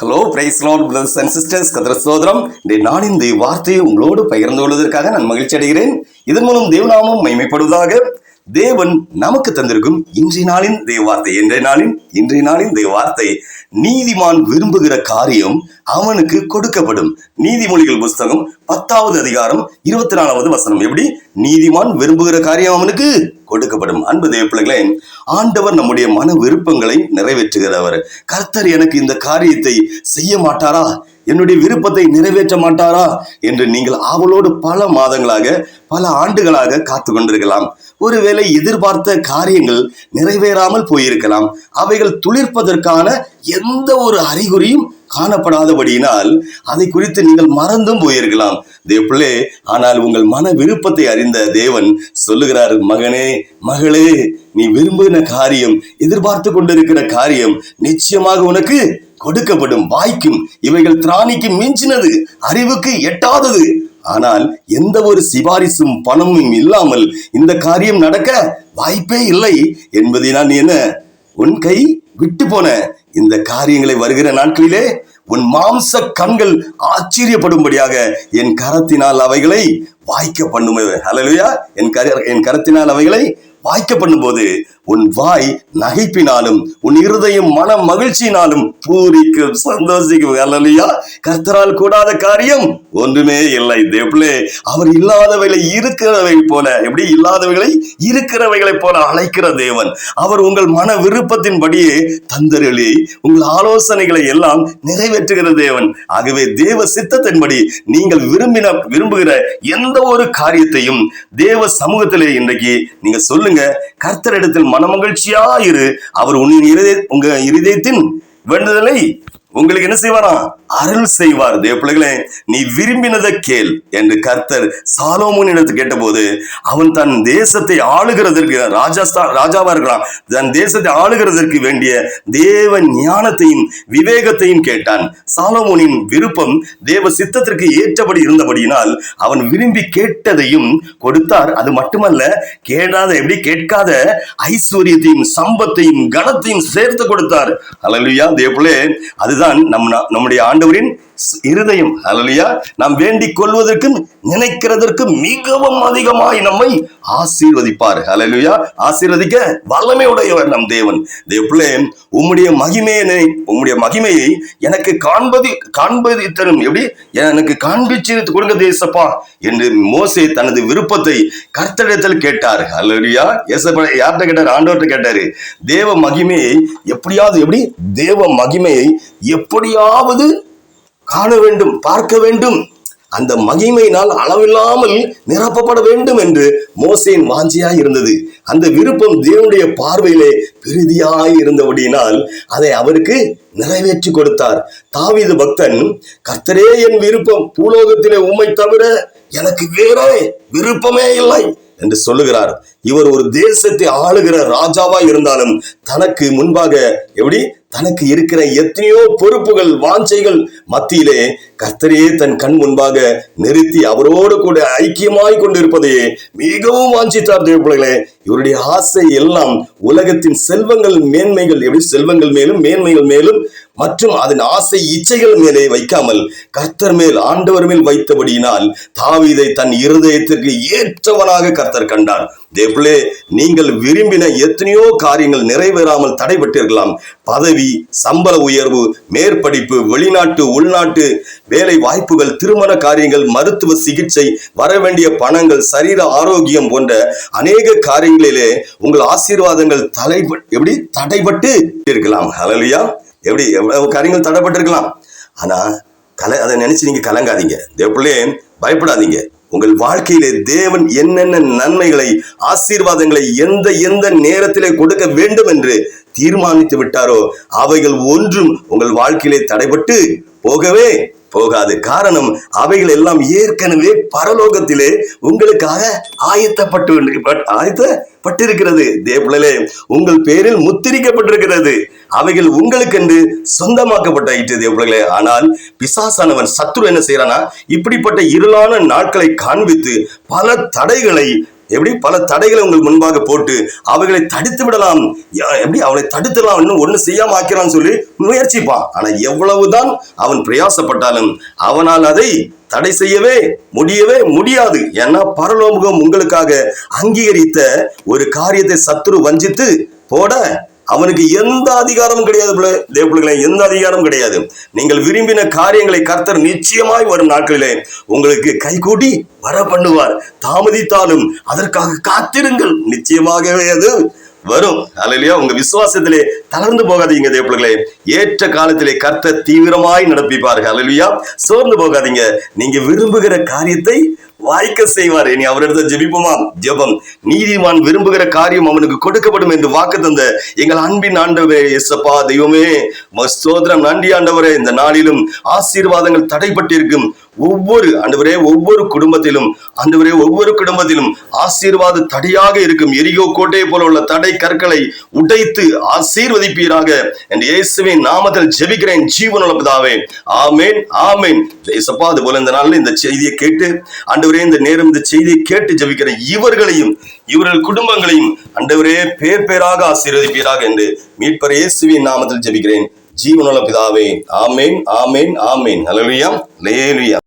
Hello price Lord brothers and sisters, கர்த்தர் ஸ்தோத்திரம். இன்றைய நாளின் இந்த வார்த்தையை உங்களோடு பகிர்ந்து கொள்வதற்காக நான் மகிழ்ச்சி அடைகிறேன். இதன் மூலம் தேவநாமம் மகிமைப்படுவதாக. தேவன் நமக்கு தந்திருக்கும் இன்றைய நாளின் வார்த்தை, இன்றைய நாளின் வார்த்தை, நீதிமான் விரும்புகிற காரியம் அவனுக்கு கொடுக்கப்படும். நீதிமொழிகள் புஸ்தகம் 10வது அதிகாரம் 24வது வசனம். எப்படி? நீதிமான் விரும்புகிற காரியம் அவனுக்கு கொடுக்கப்படும். அன்பு தேவ பிள்ளைகளே, ஆண்டவர் நம்முடைய மன விருப்பங்களை நிறைவேற்றுகிறவர். கர்த்தர் எனக்கு இந்த காரியத்தை செய்ய மாட்டாரா, என்னுடைய விருப்பத்தை நிறைவேற்ற மாட்டாரா என்று நீங்கள் ஆவலோடு பல மாதங்களாக, பல ஆண்டுகளாக காத்து கொண்டிருக்கலாம். ஒருவேளை எதிர்பார்த்த காரியங்கள் நிறைவேறாமல் போயிருக்கலாம். அவைகள் துளிர்ப்பதற்கான எந்த ஒரு அறிகுறியும் காணப்படாதபடியினால் அதை குறித்து நீங்கள் மறந்தும் போயிருக்கலாம் தேவப்பிள்ளே. ஆனால் உங்கள் மன விருப்பத்தை அறிந்த தேவன் சொல்லுகிறார், மகனே மகளே, நீ விரும்பின காரியம், எதிர்பார்த்து கொண்டிருக்கிற காரியம் நிச்சயமாக உனக்கு கொடுக்கப்படும், வாய்க்கும். இவைகள் திராணிக்கு மிஞ்சினது, அறிவுக்கு எட்டாதது. ஆனால் எந்த ஒரு சிபாரிசும் பணமும் இல்லாமல் இந்த காரியம் நடக்க வாய்ப்பே இல்லை என்பதினால் நீ என்ன, உன் கை விட்டு போன இந்த காரியங்களை வருகிற நாட்களிலே உன் மாம்ச கண்கள் ஆச்சரியப்படும்படியாக என் கரத்தினால் அவைகளை வாய்க்க பண்ணும். ஹல்லேலூயா. என் கரத்தினால் அவைகளை வாய்க்க பண்ணும்போது உன் வாய் நகைப்பினாலும் உன் இருதயம் மன மகிழ்ச்சியினாலும் பூரிக்கும், சந்தோஷிக்கும். ஹல்லேலூயா. கர்த்தரால் கூடாத காரியம் ஒன்றுமே இல்லை தேவப்பிள்ளே. அவர் இல்லாதவைகளை இருக்கிறவை போல, எப்படி இல்லாதவைகளை இருக்கிறவைகளை போல அழைக்கிற தேவன். அவர் உங்கள் மன விருப்பத்தின்படியே தந்தருளி உங்கள் ஆலோசனைகளை எல்லாம் நிறைவேற்றுகிற தேவன். ஆகவே தேவ சித்தத்தின்படி நீங்கள் விரும்புகிற எந்த ஒரு காரியத்தையும் தேவ சமூகத்திலே இன்றைக்கு நீங்க சொல்லுங்க. கர்த்தரிடத்தில் மனமகிழ்ச்சியா இரு. அவர் உங்க இருதயத்தின் வேண்டுதலை உங்களுக்கு என்ன செய்வாராம்? அருள் செய்வார். தேவ பிள்ளைகளே, நீ விரும்பினதை கேள் என்று கர்த்தர் சாலோமோனிடத்தில் கேட்டபோது, அவன் தன் தேசத்தை ஆளுகிறதற்கு ராஜாவா இருக்கலாம், தன் தேசத்தை ஆளுகிறதற்கு வேண்டிய தேவ ஞானத்தையும் விவேகத்தையும் கேட்டான். சாலோமோனின் விருப்பம் தேவ சித்தத்திற்கு ஏற்றபடி இருந்தபடியினால் அவன் விரும்பி கேட்டதையும் கொடுத்தார். அது மட்டுமல்ல, கேட்காத ஐஸ்வர்யத்தையும் சம்பத்தையும் கனத்தையும் சேர்த்து கொடுத்தார். ஹல்லேலூயா. தேவப்பிள்ளே, அதுதான் நம்முடைய ஆண்டவரின் இருதயம். ஹல்லேலூயா. நாம் வேண்டிக் கொள்வதற்கும் நினைக்கிறதற்கு மிகவும் அதிகமாய் நம்மை ஆசீர்வதிப்பார். ஹல்லேலூயா. ஆசீர்வதிக்க வல்லமை உடையவர் நம் தேவன். தேவப்பிள்ளே, உம்முடைய மகிமையை எனக்கு காண்பது தரும். எப்படி? எனக்கு காண்பிச்சு கொடுங்க தேசப்பா என்று மோசே தனது விருப்பத்தை கர்த்தரிடத்தில் கேட்டார். ஹல்லேலூயா. யார்கிட்ட கேட்டார்? ஆண்டவர்கிட்ட கேட்டாரு. தேவ மகிமையை எப்படியாவது காண வேண்டும், பார்க்க வேண்டும், அந்த மகிமையினால் அளவில்லாமல் நிரப்பப்பட வேண்டும் என்று மோசேயின் வாஞ்சியாய் இருந்தது. அந்த விருப்பம் தேவனுடைய பார்வையிலே பெரிதியாய் இருந்தபடியினால் அதை அவருக்கு நிறைவேற்றி கொடுத்தார். தாவீது பக்தன், கர்த்தரே என் விருப்பம், பூலோகத்திலே உம்மை தவிர எனக்கு வேற விருப்பமே இல்லை என்று சொல்லுகிறார். இவர் ஒரு தேசத்தை ஆளுகிற ராஜாவா இருந்தாலும் தனக்கு முன்பாக தனக்கு இருக்கிற எத்தனையோ பொறுப்புகள், வாஞ்சைகள் மத்தியிலே கர்த்தரையே தன் கண் முன்பாக நிறுத்தி அவரோடு கூட ஐக்கியமாய் கொண்டிருப்பதையே மிகவும் வாஞ்சித்தார். தேவப்பிள்ளைகளே, இவருடைய ஆசை எல்லாம் உலகத்தின் செல்வங்கள் மேன்மைகள், செல்வங்கள் மேலும் மேன்மைகள் மேலும் மற்றும் அதன் ஆசை இச்சைகள் மேலே வைக்காமல் கர்த்தர் மேல், ஆண்டவர் மேல் வைத்தபடியினால் தாவீதை தன் இருதயத்திற்கு ஏற்றவனாக கர்த்தர் கண்டார். தேவப்பிள்ளே, நீங்கள் விரும்பின எத்தனையோ காரியங்கள் நிறைவேறாமல் தடைபட்டிருக்கலாம். பதவி, சம்பள உயர்வு, மேற்படிப்பு, வெளிநாட்டு உள்நாட்டு வேலை வாய்ப்புகள், திருமண காரியங்கள், மருத்துவ சிகிச்சை, வரவேண்டிய பணங்கள், சரீர ஆரோக்கியம் போன்ற அநேக காரியங்களிலே உங்கள் ஆசீர்வாதங்கள் தடைபட்டு இருக்கலாம். ஹல்லேலூயா. எவ்வளவு காரியங்கள் தடைப்பட்டிருக்கலாம். ஆனா அதை நினைச்சு நீங்க கலங்காதீங்க. தேவப்பிள்ளே, பயப்படாதீங்க. உங்கள் வாழ்க்கையிலே தேவன் என்னென்ன நன்மைகளை, ஆசீர்வாதங்களை எந்த நேரத்திலே கொடுக்க வேண்டும் என்று தீர்மானித்து விட்டாரோ அவைகள் ஒன்றும் உங்கள் வாழ்க்கையிலே தடைபட்டு போகவே போகாது. காரணம், அவைகள் எல்லாம் ஏற்கனவே பரலோகத்திலே உங்களுக்காக ஆயத்தப்பட்டிருக்கிறது. தேவப்பிள்ளைகளே, உங்கள் பேரில் முத்திரிக்கப்பட்டிருக்கிறது. அவைகள் உங்களுக்கென்று சொந்தமாக்கப்பட்டாயிற்று. தேவப்பிள்ளைகளே, ஆனால் பிசாசானவன், சத்துரு என்ன செய்யறானா, இப்படிப்பட்ட இருளான நாட்களை காண்பித்து பல தடைகளை எப்படி பல தடைகளை உங்களுக்கு முன்பாக போட்டு அவைகளை தடுத்து விடலாம், எப்படி அவளை தடுத்துடலாம், இன்னும் ஒண்ணு செய்யாம ஆக்கிறான்னு சொல்லி முயற்சிப்பான். ஆனா எவ்வளவுதான் அவன் பிரயாசப்பட்டாலும் அவனால் அதை தடை செய்யவே முடியவே முடியாது. ஏன்னா பரலோகம் உங்களுக்காக அங்கீகரித்த ஒரு காரியத்தை சத்துரு வஞ்சித்து போட அவனுக்கு எந்த அதிகாரமும் கிடையாது. தேவப்பிள்ளைகளே, எந்த அதிகாரமும் கிடையாது. நீங்கள் விரும்பின காரியங்களை கர்த்தர் நிச்சயமாய் வரும் நாட்களிலே உங்களுக்கு கைகூடி வர பண்ணுவார். தாமதித்தாலும் அதற்காக காத்திருங்கள், நிச்சயமாகவே அது வரும். அல்லேலூயா. உங்க விசுவாசத்திலே தளர்ந்து போகாதீங்க தேவப்பிள்ளைகளே. ஏற்ற காலத்திலே கர்த்தர் தீவிரமாய் நடப்பிப்பார்கள். அல்லேலூயா. சோர்ந்து போகாதீங்க. நீங்க விரும்புகிற காரியத்தை வாய்க்க செய்வார். இனி அவரிடத்தில் ஜெபிப்போமா? ஜெபம். நீதிமான் விரும்புகிற காரியம் அவனுக்கு கொடுக்கப்படும் என்று வாக்கு தந்த எங்கள் அன்பின் ஆண்டவரே, இயேசப்பா தெய்வமே, ஸ்தோத்திரம், நன்றி ஆண்டவரே. இந்த நாளிலும் ஆசீர்வாதங்கள் தடைப்பட்டிருக்கும் ஒவ்வொரு ஆண்டவரே, ஒவ்வொரு குடும்பத்திலும் ஆண்டவரே, ஒவ்வொரு குடும்பத்திலும் ஆசீர்வாத தடையாக இருக்கும் எரிகோ கோட்டையை போல உள்ள தடை கற்களை உடைத்து ஆசீர்வதிப்பீராக என்று இயேசுவின் நாமத்தில் ஜெபிக்கிறேன் ஜீவனுள்ள பிதாவே. ஆமென், ஆமென். இயேசப்பா அதுபோல இந்த நாளில் இந்த செய்தியை கேட்டு ஆண்டவரே, இந்த நேரம் இந்த செய்தியை கேட்டு ஜெபிக்கிற இவர்களையும் இவர்கள் குடும்பங்களையும் ஆண்டவரே பேர் பேராக ஆசீர்வதிப்பீராக என்று மீட்பர் இயேசுவின் நாமத்தில் ஜெபிக்கிறேன் ஜீவனுள்ள பிதாவே. ஆமென், ஆமென், ஆமென். அல்லேலூயா, அல்லேலூயா.